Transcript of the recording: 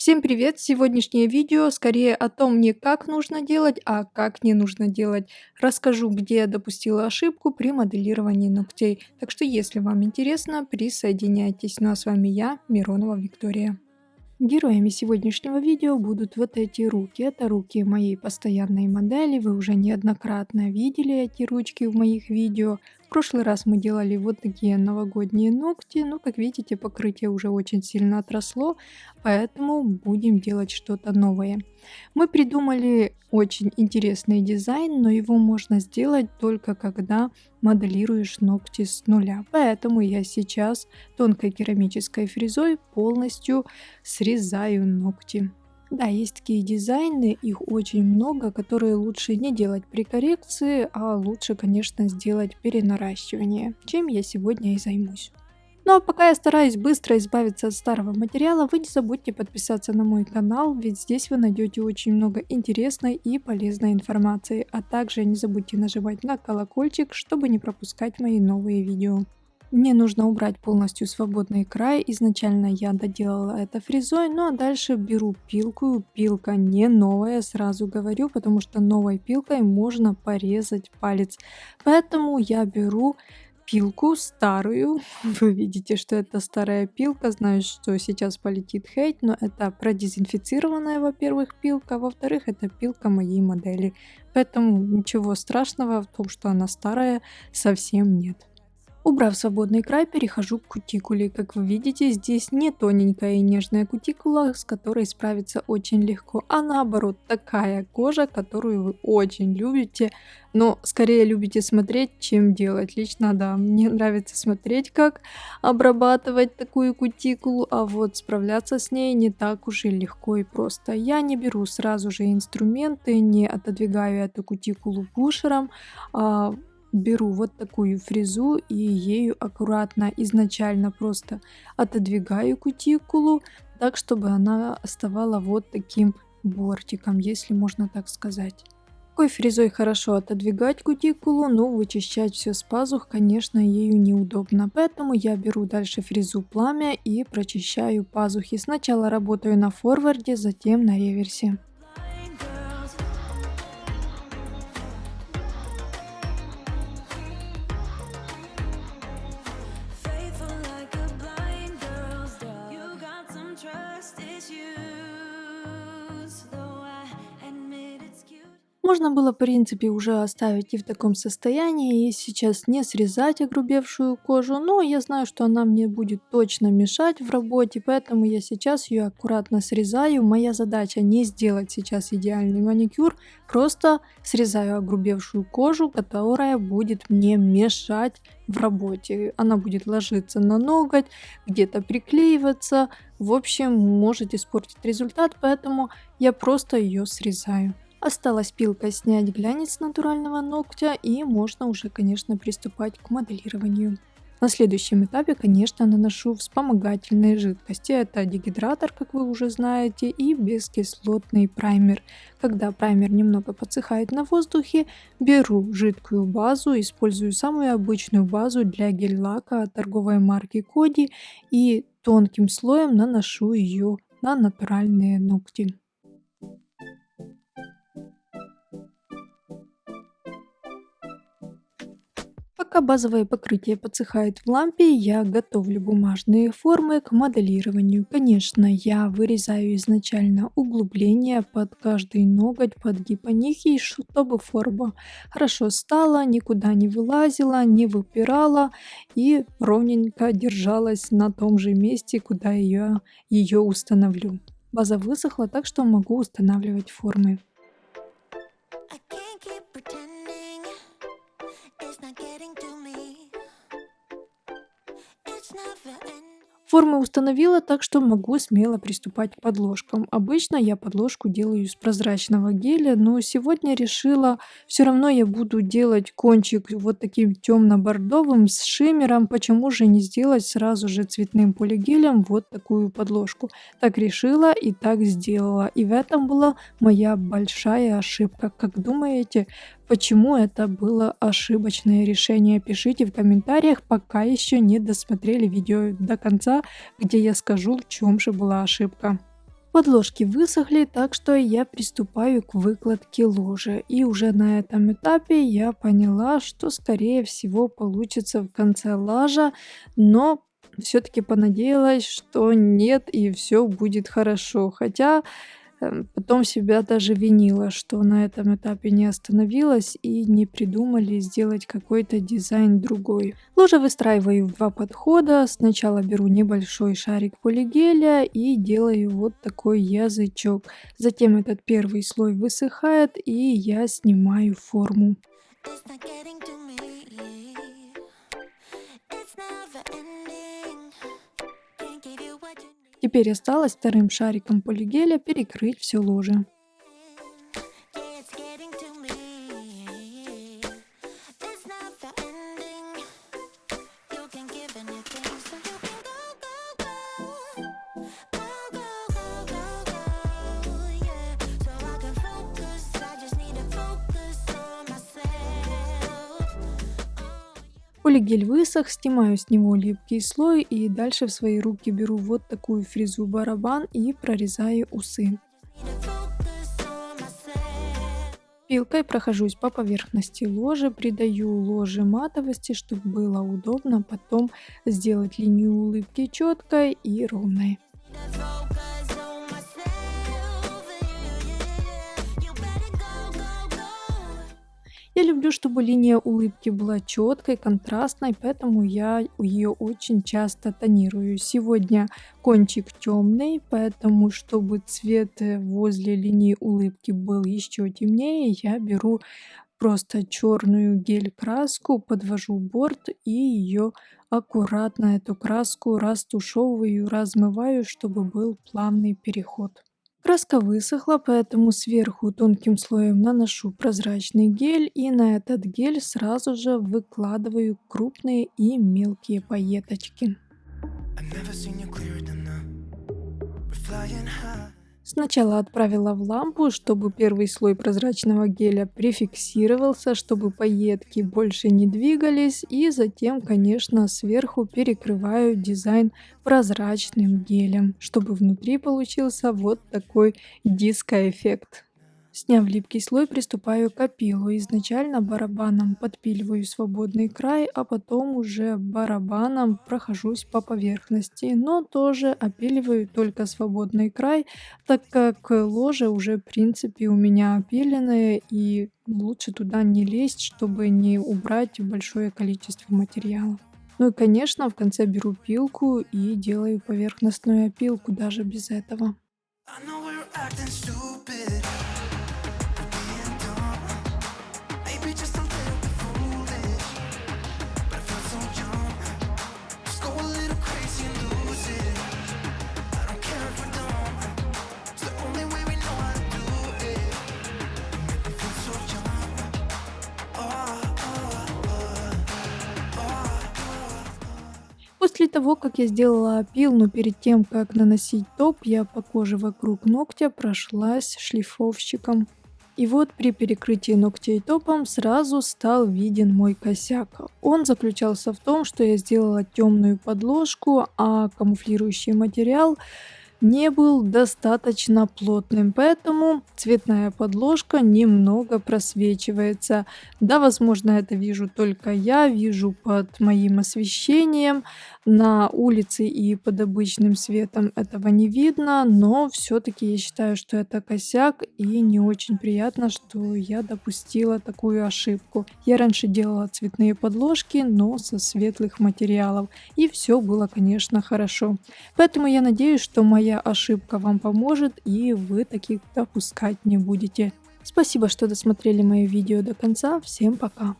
Всем привет! Сегодняшнее видео скорее о том, не как нужно делать, а как не нужно делать. Расскажу, где я допустила ошибку при моделировании ногтей. Так что, если вам интересно, присоединяйтесь. Ну а с вами я, Миронова Виктория. Героями сегодняшнего видео будут вот эти руки. Это руки моей постоянной модели. Вы уже неоднократно видели эти ручки в моих видео. В прошлый раз мы делали вот такие новогодние ногти. Но, как видите, покрытие уже очень сильно отросло, поэтому будем делать что-то новое. Мы придумали очень интересный дизайн, но его можно сделать только когда моделируешь ногти с нуля. Поэтому я сейчас тонкой керамической фрезой полностью срезаю ногти. Да, есть такие дизайны, их очень много, которые лучше не делать при коррекции, а лучше, конечно, сделать перенаращивание, чем я сегодня и займусь. Ну а пока я стараюсь быстро избавиться от старого материала, вы не забудьте подписаться на мой канал, ведь здесь вы найдете очень много интересной и полезной информации, а также не забудьте нажимать на колокольчик, чтобы не пропускать мои новые видео. Мне нужно убрать полностью свободный край. Изначально я доделала это фрезой, ну а дальше беру пилку. Пилка не новая, сразу говорю, потому что новой пилкой можно порезать палец. Поэтому я беру пилку старую. Вы видите, что это старая пилка. Знаю, что сейчас полетит хейт, но это продезинфицированная, во-первых, пилка, во-вторых, это пилка моей модели. Поэтому ничего страшного в том, что она старая, совсем нет. Убрав свободный край, перехожу к кутикуле. Как вы видите, здесь не тоненькая и нежная кутикула, с которой справиться очень легко, а наоборот такая кожа, которую вы очень любите, но скорее любите смотреть, чем делать. Лично, да, мне нравится смотреть, как обрабатывать такую кутикулу, а вот справляться с ней не так уж и легко и просто. Я не беру сразу же инструменты, не отодвигаю эту кутикулу пушером, беру вот такую фрезу и ею аккуратно изначально просто отодвигаю кутикулу, так чтобы она оставала вот таким бортиком, если можно так сказать. Такой фрезой хорошо отодвигать кутикулу, но вычищать все с пазух, конечно, ею неудобно. Поэтому я беру дальше фрезу пламя и прочищаю пазухи. Сначала работаю на форварде, затем на реверсе. Можно было, в принципе, уже оставить и в таком состоянии, и сейчас не срезать огрубевшую кожу, но я знаю, что она мне будет точно мешать в работе, поэтому я сейчас ее аккуратно срезаю. Моя задача не сделать сейчас идеальный маникюр, просто срезаю огрубевшую кожу, которая будет мне мешать в работе. Она будет ложиться на ноготь, где-то приклеиваться, в общем, может испортить результат, поэтому я просто ее срезаю. Осталось пилкой снять глянец с натурального ногтя, и можно уже, конечно, приступать к моделированию. На следующем этапе, конечно, наношу вспомогательные жидкости. Это дегидратор, как вы уже знаете, и бескислотный праймер. Когда праймер немного подсыхает на воздухе, беру жидкую базу, использую самую обычную базу для гель-лака от торговой марки Коди и тонким слоем наношу ее на натуральные ногти. Пока базовое покрытие подсыхает в лампе, я готовлю бумажные формы к моделированию. Конечно, я вырезаю изначально углубления под каждый ноготь, подгиб них, и чтобы форма хорошо стала, никуда не вылазила, не выпирала и ровненько держалась на том же месте, куда я ее установлю. База высохла, так что могу устанавливать формы. Формы установила, так что могу смело приступать к подложкам. Обычно я подложку делаю из прозрачного геля, но сегодня решила, все равно я буду делать кончик вот таким темно-бордовым с шиммером. Почему же не сделать сразу же цветным полигелем вот такую подложку? Так решила и так сделала. И в этом была моя большая ошибка. Как думаете, почему это было ошибочное решение? Пишите в комментариях, пока еще не досмотрели видео до конца, где я скажу, в чем же была ошибка. Подложки высохли, так что я приступаю к выкладке ложи. И уже на этом этапе я поняла, что скорее всего получится в конце лажа, но все-таки понадеялась, что нет и все будет хорошо. Хотя потом себя даже винила, что на этом этапе не остановилась и не придумали сделать какой-то дизайн другой. Ложе выстраиваю в 2 подхода. Сначала беру небольшой шарик полигеля и делаю вот такой язычок. Затем этот первый слой высыхает и я снимаю форму. Теперь осталось вторым шариком полигеля перекрыть все ложе. Полигель высох, снимаю с него липкий слой и дальше в свои руки беру вот такую фрезу-барабан и прорезаю усы. Пилкой прохожусь по поверхности ложи, придаю ложе матовости, чтобы было удобно потом сделать линию улыбки четкой и ровной. Я люблю, чтобы линия улыбки была четкой, контрастной, поэтому я ее очень часто тонирую. Сегодня кончик темный, поэтому чтобы цвет возле линии улыбки был еще темнее, я беру просто черную гель-краску, подвожу борт и ее аккуратно, эту краску растушевываю, размываю, чтобы был плавный переход. Краска высохла, поэтому сверху тонким слоем наношу прозрачный гель и на этот гель сразу же выкладываю крупные и мелкие пайеточки. Сначала отправила в лампу, чтобы первый слой прозрачного геля прификсировался, чтобы пайетки больше не двигались, и затем, конечно, сверху перекрываю дизайн прозрачным гелем, чтобы внутри получился вот такой диско-эффект. Сняв липкий слой, приступаю к опилу. Изначально барабаном подпиливаю свободный край, а потом уже барабаном прохожусь по поверхности. Но тоже опиливаю только свободный край, так как ложе уже в принципе у меня опиленное и лучше туда не лезть, чтобы не убрать большое количество материала. Ну и конечно в конце беру пилку и делаю поверхностную опилку даже без этого. После того, как я сделала опил, но перед тем, как наносить топ, я по коже вокруг ногтя прошлась шлифовщиком. И вот при перекрытии ногтей топом сразу стал виден мой косяк. Он заключался в том, что я сделала темную подложку, а камуфлирующий материал не был достаточно плотным, поэтому цветная подложка немного просвечивается. Да, возможно, это вижу только я, вижу под моим освещением. На улице и под обычным светом этого не видно, но все-таки я считаю, что это косяк и не очень приятно, что я допустила такую ошибку. Я раньше делала цветные подложки, но со светлых материалов, и все было, конечно, хорошо. Поэтому я надеюсь, что моя ошибка вам поможет и вы таких допускать не будете. Спасибо, что досмотрели мое видео до конца. Всем пока!